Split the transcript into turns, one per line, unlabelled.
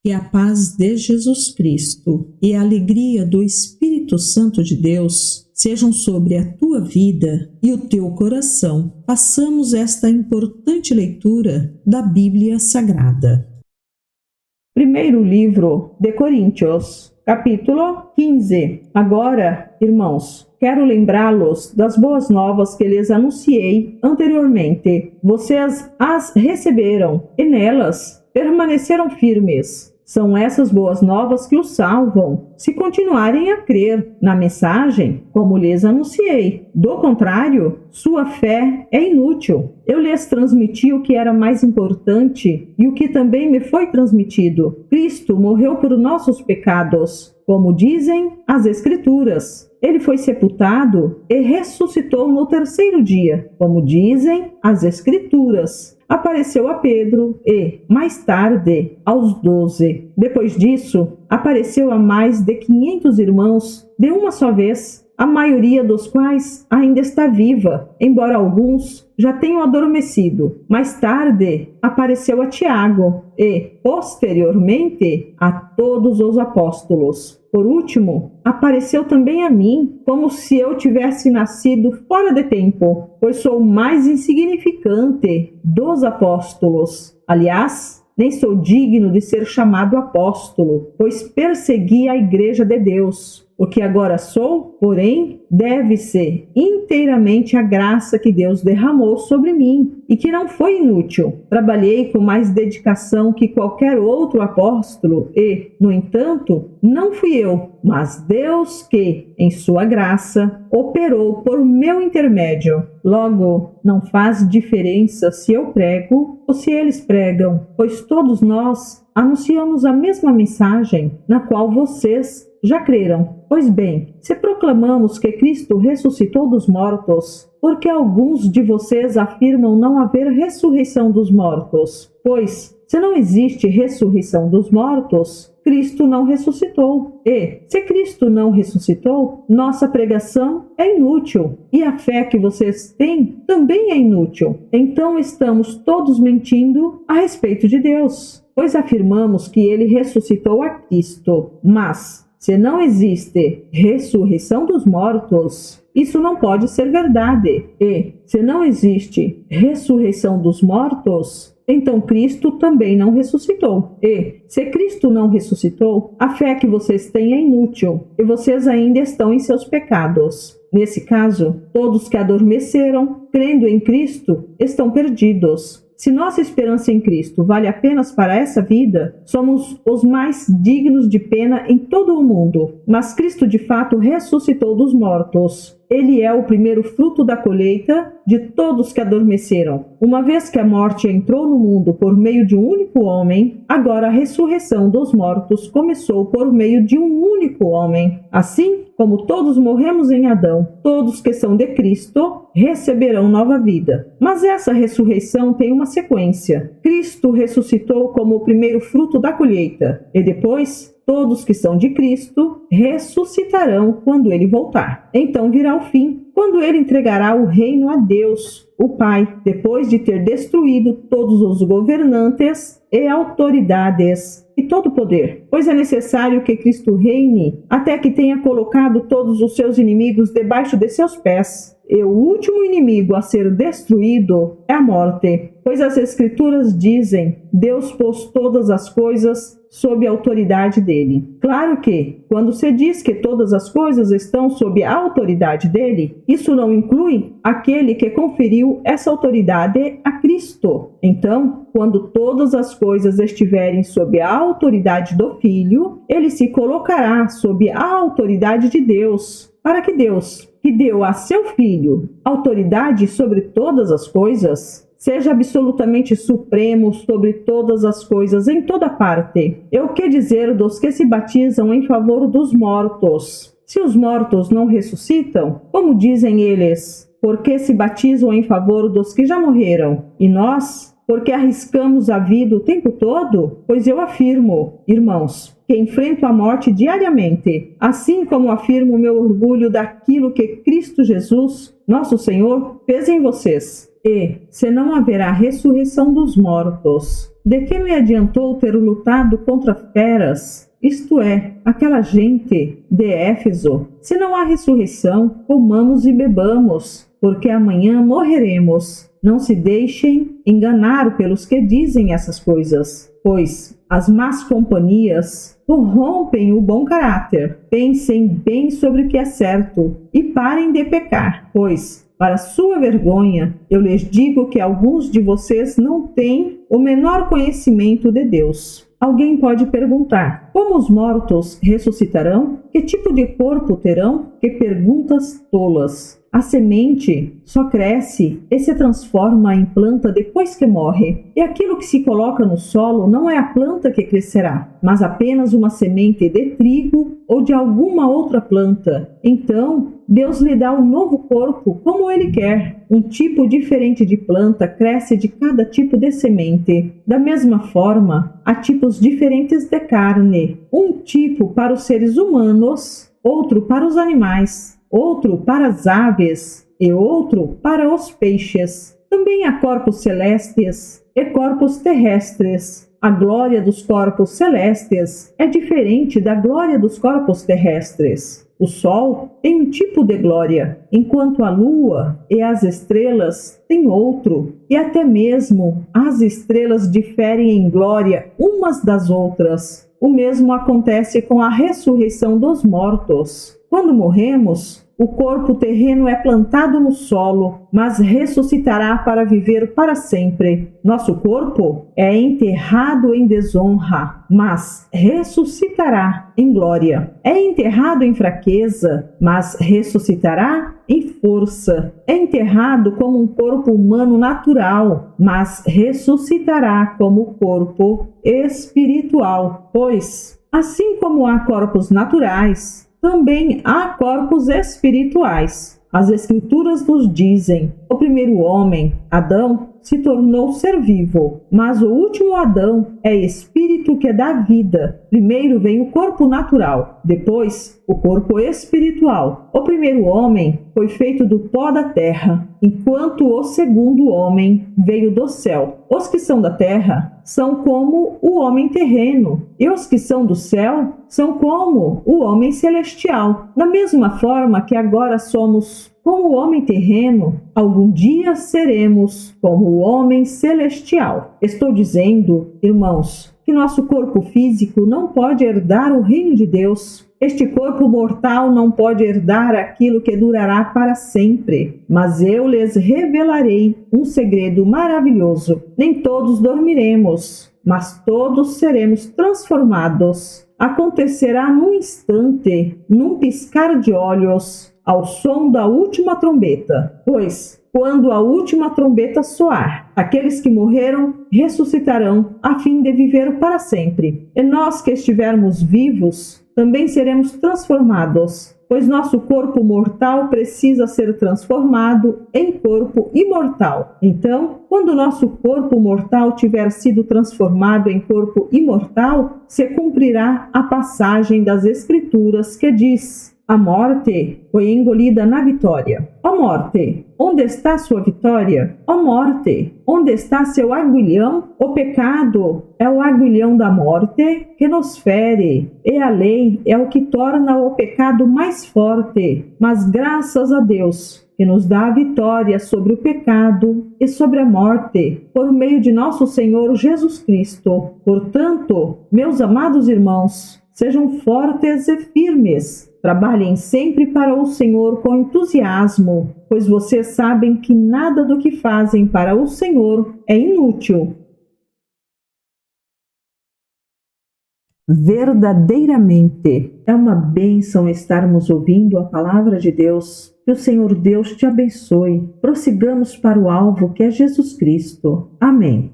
Que a paz de Jesus Cristo e a alegria do Espírito Santo de Deus sejam sobre a tua vida e o teu coração. Façamos esta importante leitura da Bíblia Sagrada. Primeiro livro de Coríntios, capítulo 15. Agora, irmãos, quero lembrá-los das boas novas que lhes anunciei anteriormente. Vocês as receberam e nelas permaneceram firmes. São essas boas novas que os salvam, se continuarem a crer na mensagem, como lhes anunciei. Do contrário, sua fé é inútil. Eu lhes transmiti o que era mais importante e o que também me foi transmitido. Cristo morreu por nossos pecados, como dizem as Escrituras. Ele foi sepultado e ressuscitou no terceiro dia, como dizem as Escrituras. Apareceu a Pedro e, mais tarde, aos 12. Depois disso, apareceu a mais de 500 irmãos de uma só vez, a maioria dos quais ainda está viva, embora alguns já tenham adormecido. Mais tarde, apareceu a Tiago e, posteriormente, a todos os apóstolos. Por último, apareceu também a mim, como se eu tivesse nascido fora de tempo, pois sou o mais insignificante dos apóstolos. Aliás, nem sou digno de ser chamado apóstolo, pois persegui a igreja de Deus. O que agora sou, porém, deve-se inteiramente à graça que Deus derramou sobre mim e que não foi inútil. Trabalhei com mais dedicação que qualquer outro apóstolo e, no entanto, não fui eu, mas Deus que, em sua graça, operou por meu intermédio. Logo, não faz diferença se eu prego ou se eles pregam, pois todos nós anunciamos a mesma mensagem, na qual vocês já creram. Pois bem, se proclamamos que Cristo ressuscitou dos mortos, por que alguns de vocês afirmam não haver ressurreição dos mortos? Pois, se não existe ressurreição dos mortos, Cristo não ressuscitou. E, se Cristo não ressuscitou, nossa pregação é inútil, e a fé que vocês têm também é inútil. Então estamos todos mentindo a respeito de Deus, pois afirmamos que ele ressuscitou a Cristo. Mas, se não existe ressurreição dos mortos, isso não pode ser verdade. E, se não existe ressurreição dos mortos, então Cristo também não ressuscitou. E, se Cristo não ressuscitou, a fé que vocês têm é inútil, e vocês ainda estão em seus pecados. Nesse caso, todos que adormeceram, crendo em Cristo, estão perdidos. Se nossa esperança em Cristo vale apenas para essa vida, somos os mais dignos de pena em todo o mundo. Mas Cristo de fato ressuscitou dos mortos. Ele é o primeiro fruto da colheita de todos que adormeceram. Uma vez que a morte entrou no mundo por meio de um único homem, agora a ressurreição dos mortos começou por meio de um único homem. Assim, como todos morremos em Adão, todos que são de Cristo receberão nova vida. Mas essa ressurreição tem uma sequência. Cristo ressuscitou como o primeiro fruto da colheita, e depois todos que são de Cristo ressuscitarão quando ele voltar. Então virá o fim, quando ele entregará o reino a Deus, o Pai, depois de ter destruído todos os governantes e autoridades e todo poder. Pois é necessário que Cristo reine até que tenha colocado todos os seus inimigos debaixo de seus pés. E o último inimigo a ser destruído é a morte. Pois as Escrituras dizem: Deus pôs todas as coisas sob a autoridade dele. Claro que, quando se diz que todas as coisas estão sob a autoridade dele, isso não inclui aquele que conferiu essa autoridade a Cristo. Então, quando todas as coisas estiverem sob a autoridade do Filho, ele se colocará sob a autoridade de Deus, para que Deus, que deu a seu Filho autoridade sobre todas as coisas, seja absolutamente supremo sobre todas as coisas em toda parte. E o que dizer dos que se batizam em favor dos mortos? Se os mortos não ressuscitam, como dizem eles, por que se batizam em favor dos que já morreram? E nós, porque arriscamos a vida o tempo todo? Pois eu afirmo, irmãos, que enfrento a morte diariamente, assim como afirmo o meu orgulho daquilo que Cristo Jesus, nosso Senhor, fez em vocês. E, se não haverá ressurreição dos mortos, De que me adiantou ter lutado contra feras, isto é, aquela gente de Éfeso? Se não há ressurreição, comamos e bebamos, porque amanhã morreremos. Não se deixem enganar pelos que dizem essas coisas, pois as más companhias corrompem o bom caráter. Pensem bem sobre o que é certo e parem de pecar, pois, para sua vergonha, eu lhes digo que alguns de vocês não têm o menor conhecimento de Deus. Alguém pode perguntar: como os mortos ressuscitarão? Que tipo de corpo terão? Que perguntas tolas! A semente só cresce e se transforma em planta depois que morre. E aquilo que se coloca no solo não é a planta que crescerá, mas apenas uma semente de trigo ou de alguma outra planta. Então, Deus lhe dá um novo corpo como Ele quer. Um tipo diferente de planta cresce de cada tipo de semente. Da mesma forma, há tipos diferentes de carne. Um tipo para os seres humanos, outro para os animais, outro para as aves e outro para os peixes. Também há corpos celestes e corpos terrestres. A glória dos corpos celestes é diferente da glória dos corpos terrestres. O sol tem um tipo de glória, enquanto a lua e as estrelas têm outro, e até mesmo as estrelas diferem em glória umas das outras. O mesmo acontece com a ressurreição dos mortos. Quando morremos, o corpo terreno é plantado no solo, mas ressuscitará para viver para sempre. Nosso corpo é enterrado em desonra, mas ressuscitará em glória. É enterrado em fraqueza, mas ressuscitará em força. É enterrado como um corpo humano natural, mas ressuscitará como corpo espiritual. Pois, assim como há corpos naturais, também há corpos espirituais. As Escrituras nos dizem: o primeiro homem, Adão, se tornou ser vivo, mas o último Adão é espírito que dá vida. Primeiro vem o corpo natural, depois o corpo espiritual. O primeiro homem foi feito do pó da terra, enquanto o segundo homem veio do céu. Os que são da terra são como o homem terreno, e os que são do céu são como o homem celestial. Da mesma forma que agora somos como o homem terreno, algum dia seremos como o homem celestial. Estou dizendo, irmãos, que nosso corpo físico não pode herdar o reino de Deus. Este corpo mortal não pode herdar aquilo que durará para sempre. Mas eu lhes revelarei um segredo maravilhoso. Nem todos dormiremos, mas todos seremos transformados. Acontecerá num instante, num piscar de olhos, ao som da última trombeta. Pois, quando a última trombeta soar, aqueles que morreram ressuscitarão a fim de viver para sempre. E nós que estivermos vivos, também seremos transformados, pois nosso corpo mortal precisa ser transformado em corpo imortal. Então, quando nosso corpo mortal tiver sido transformado em corpo imortal, se cumprirá a passagem das Escrituras que diz: a morte foi engolida na vitória. Ó morte, onde está sua vitória? Ó morte, onde está seu aguilhão? O pecado é o aguilhão da morte que nos fere, e a lei é o que torna o pecado mais forte. Mas graças a Deus, que nos dá a vitória sobre o pecado e sobre a morte, por meio de nosso Senhor Jesus Cristo. Portanto, meus amados irmãos, sejam fortes e firmes. Trabalhem sempre para o Senhor com entusiasmo, pois vocês sabem que nada do que fazem para o Senhor é inútil. Verdadeiramente, é uma bênção estarmos ouvindo a palavra de Deus. Que o Senhor Deus te abençoe. Prossigamos para o alvo que é Jesus Cristo. Amém.